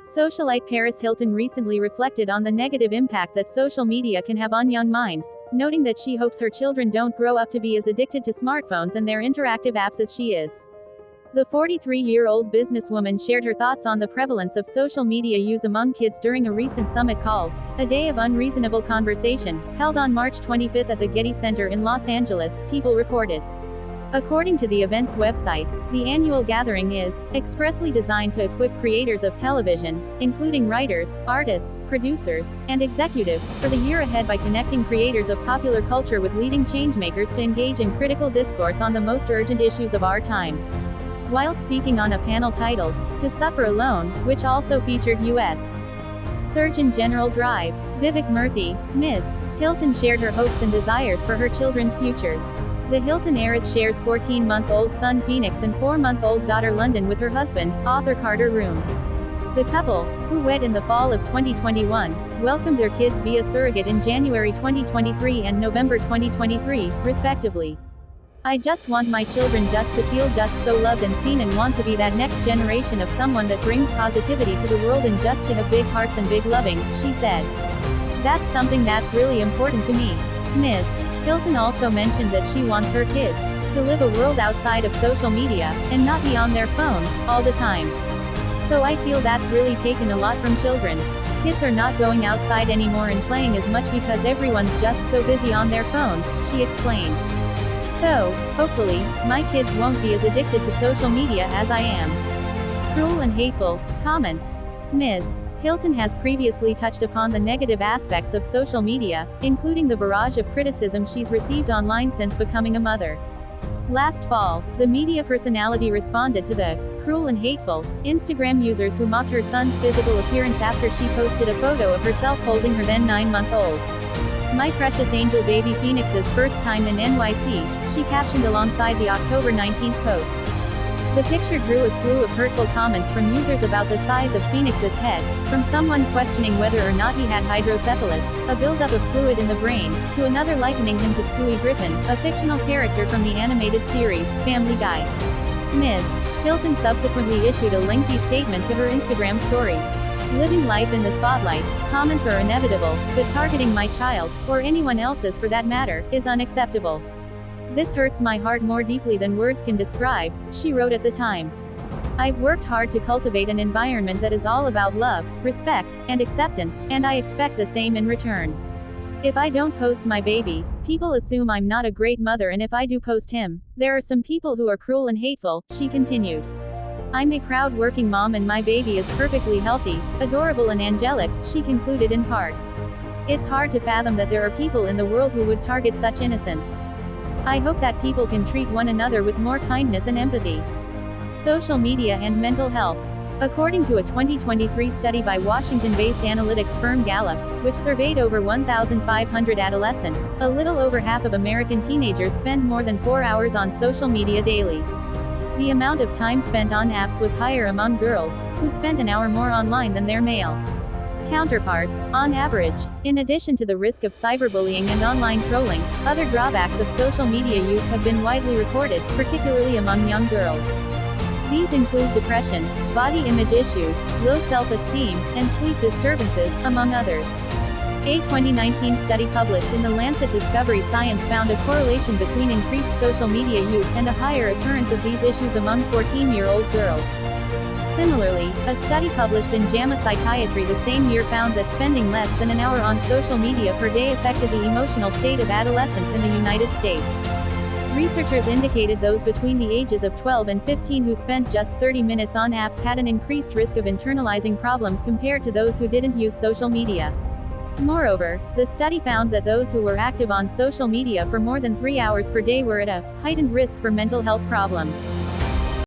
Socialite Paris Hilton recently reflected on the negative impact that social media can have on young minds, noting that she hopes her children don't grow up to be as addicted to smartphones and their interactive apps as she is. The 43-year-old businesswoman shared her thoughts on the prevalence of social media use among kids during a recent summit called A Day of Unreasonable Conversation, held on March 25 at the Getty Center in Los Angeles, People reported. According to the event's website, the annual gathering is expressly designed to equip creators of television, including writers, artists, producers, and executives, for the year ahead by connecting creators of popular culture with leading changemakers to engage in critical discourse on the most urgent issues of our time. While speaking on a panel titled, To Suffer Alone, which also featured U.S. Surgeon General Drive, Vivek Murthy, Ms. Hilton shared her hopes and desires for her children's futures. The Hilton heiress shares 14-month-old son Phoenix and 4-month-old daughter London with her husband, author Carter Room. The couple, who wed in the fall of 2021, welcomed their kids via surrogate in January 2023 and November 2023, respectively. I just want my children just to feel just so loved and seen and want to be that next generation of someone that brings positivity to the world and just to have big hearts and big loving, she said. That's something that's really important to me. Ms. Hilton also mentioned that she wants her kids to live a world outside of social media, and not be on their phones all the time. So I feel that's really taken a lot from children. Kids are not going outside anymore and playing as much because everyone's just so busy on their phones, she explained. So, hopefully, my kids won't be as addicted to social media as I am. Cruel and hateful comments. Ms. Hilton has previously touched upon the negative aspects of social media, including the barrage of criticism she's received online since becoming a mother. Last fall, the media personality responded to the cruel and hateful Instagram users who mocked her son's physical appearance after she posted a photo of herself holding her then 9-month-old. My precious angel baby Phoenix's first time in NYC, she captioned alongside the October 19 post. The picture drew a slew of hurtful comments from users about the size of Phoenix's head, from someone questioning whether or not he had hydrocephalus, a buildup of fluid in the brain, to another likening him to Stewie Griffin, a fictional character from the animated series, Family Guy. Ms. Hilton subsequently issued a lengthy statement to her Instagram stories. Living life in the spotlight, comments are inevitable, but targeting my child, or anyone else's for that matter, is unacceptable. This hurts my heart more deeply than words can describe, she wrote at the time. I've worked hard to cultivate an environment that is all about love, respect, and acceptance, and I expect the same in return. If I don't post my baby, people assume I'm not a great mother, and if I do post him, there are some people who are cruel and hateful, she continued. I'm a proud working mom and my baby is perfectly healthy, adorable and angelic, she concluded in part. It's hard to fathom that there are people in the world who would target such innocence. I hope that people can treat one another with more kindness and empathy. Social media and mental health. According to a 2023 study by Washington-based analytics firm Gallup, which surveyed over 1,500 adolescents, a little over half of American teenagers spend more than 4 hours on social media daily. The amount of time spent on apps was higher among girls, who spent an hour more online than their male counterparts, on average. In addition to the risk of cyberbullying and online trolling, other drawbacks of social media use have been widely reported, particularly among young girls. These include depression, body image issues, low self-esteem, and sleep disturbances, among others. A 2019 study published in the Lancet Discovery Science found a correlation between increased social media use and a higher occurrence of these issues among 14-year-old girls. Similarly, a study published in JAMA Psychiatry the same year found that spending less than an hour on social media per day affected the emotional state of adolescents in the United States. Researchers indicated those between the ages of 12 and 15 who spent just 30 minutes on apps had an increased risk of internalizing problems compared to those who didn't use social media. Moreover, the study found that those who were active on social media for more than 3 hours per day were at a heightened risk for mental health problems.